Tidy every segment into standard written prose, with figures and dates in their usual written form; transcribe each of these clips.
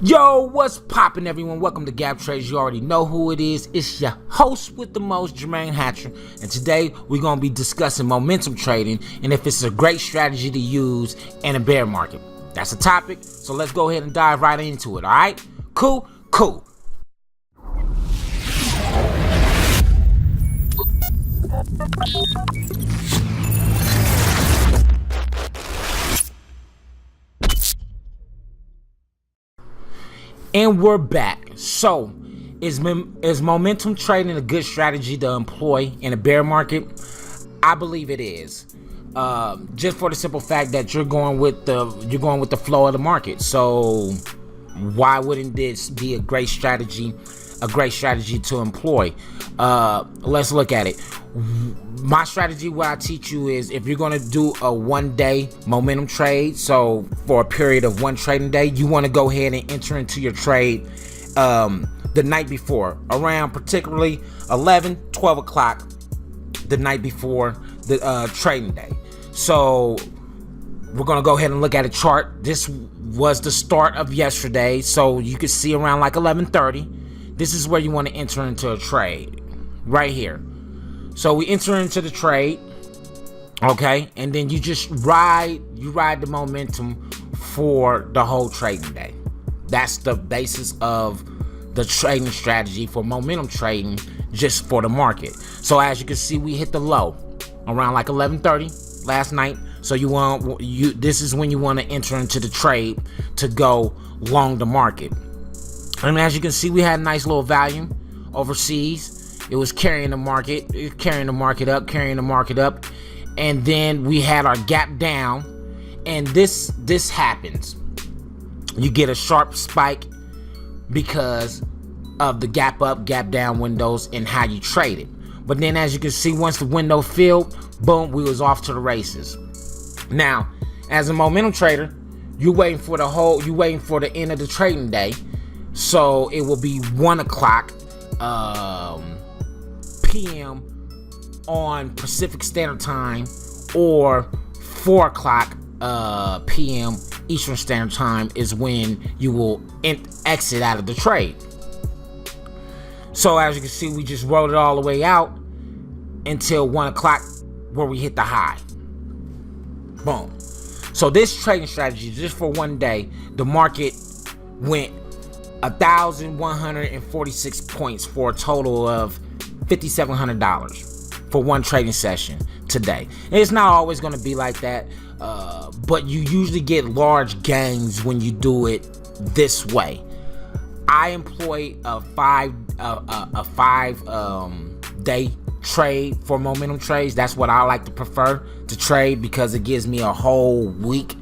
Yo, what's poppin', everyone? Welcome to Gap Trades. You already know who it is. It's your host with the most, Jermaine. And today we're going to be discussing momentum trading and if it's a great strategy to use in a bear market. That's the topic, so let's go ahead and dive right into it, all right? Cool. And we're back. So, is momentum trading a good strategy to employ in a bear market? I believe it is. Just for the simple fact that you're going with the flow of the market. So, why wouldn't this be a great strategy to employ? Let's look at it. My strategy, what I teach you is, if you're going to do a 1-day momentum trade, so for a period of one trading day, you want to go ahead and enter into your trade the night before, around particularly 12 o'clock the night before the trading day. So we're going to go ahead and look at a chart. This was the start of yesterday, so you can see around like 11:30. This is where you want to enter into a trade, right here. So we enter into the trade, okay, and then you just ride the momentum for the whole trading day. That's the basis of the trading strategy for momentum trading, just for the market. So as you can see, we hit the low around like 11:30 last night. So this is when you want to enter into the trade to go long the market. And as you can see, we had a nice little volume overseas. It was carrying the market up, and then we had our gap down, and this happens. You get a sharp spike because of the gap up, gap down windows and how you trade it. But then, as you can see, once the window filled, boom, we was off to the races. Now, as a momentum trader, you're waiting for the end of the trading day. So it will be 1 o'clock p.m. on Pacific Standard Time, or 4 o'clock p.m. Eastern Standard Time is when you will exit out of the trade. So as you can see, we just rolled it all the way out until 1 o'clock, where we hit the high. Boom. So this trading strategy, just for one day, the market went 1,146 points for a total of $5,700 for one trading session today. And it's not always going to be like that, but you usually get large gains when you do it this way. I employ a five day trade for momentum trades. That's what I like to prefer to trade, because it gives me a whole week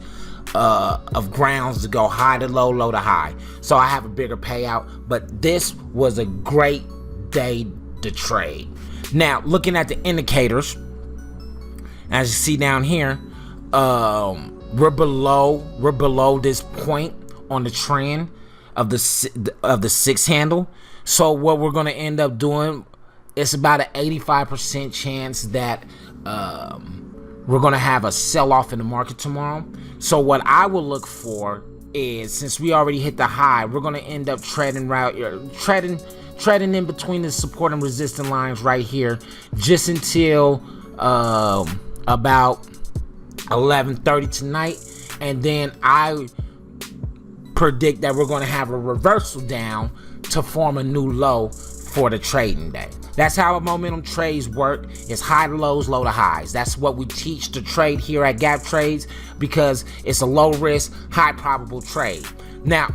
of grounds to go high to low, low to high. So I have a bigger payout, but this was a great day to trade. Now, looking at the indicators, as you see down here, we're below this point on the trend of the 6 handle. So what we're going to end up doing, it's about an 85% chance that we're going to have a sell-off in the market tomorrow. So what I will look for is, since we already hit the high, we're going to end up trading in between the support and resistance lines right here, just until about 11:30 tonight. And then I predict that we're going to have a reversal down to form a new low for the trading day. That's how momentum trades work. It's high to lows, low to highs. That's what we teach to trade here at Gap Trades, because it's a low risk, high probable trade. Now,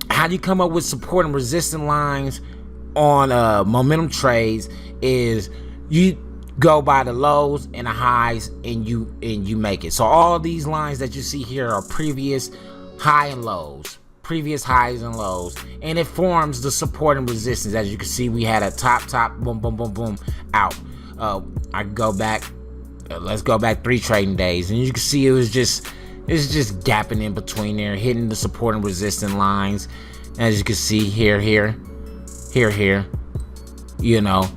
how you come up with support and resistance lines on momentum trades is you go by the lows and the highs, and you make it. So all these lines that you see here are previous highs and lows, and it forms the support and resistance. As you can see, we had a top, boom, boom, boom, boom, out. I go back. Let's go back 3 trading days, and you can see it's just gapping in between there, hitting the support and resistance lines. As you can see here, you know.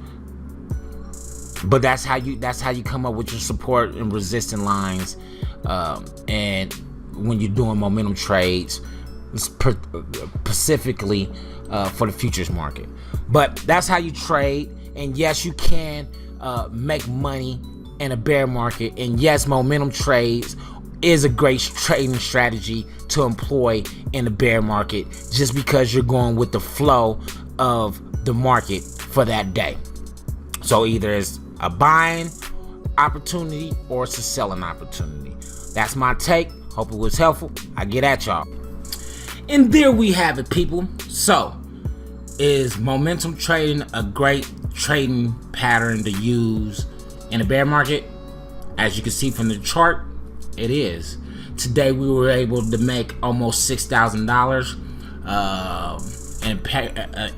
But that's how you come up with your support and resistance lines. And when you're doing momentum trades, specifically for the futures market. But that's how you trade. And yes, you can make money in a bear market. And yes, momentum trades is a great trading strategy to employ in the bear market, just because you're going with the flow of the market for that day. So either it's a buying opportunity or it's a selling opportunity. That's my take. Hope it was helpful. I get at y'all. And there we have it, people. So, is momentum trading a great trading pattern to use in a bear market? As you can see from the chart, it is. Today we were able to make almost $6,000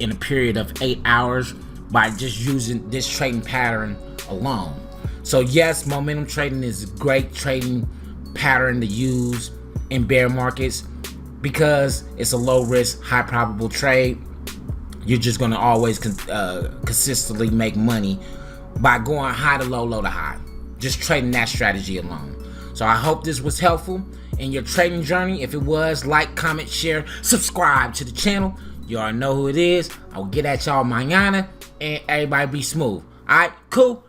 in a period of 8 hours by just using this trading pattern alone. So yes, momentum trading is a great trading pattern to use in bear markets because it's a low risk, high probable trade. You're just going to always consistently make money by going high to low, low to high. Just trading that strategy alone. So I hope this was helpful in your trading journey. If it was, like, comment, share, subscribe to the channel. You already know who it is. I will get at y'all mañana, and everybody be smooth. All right, cool.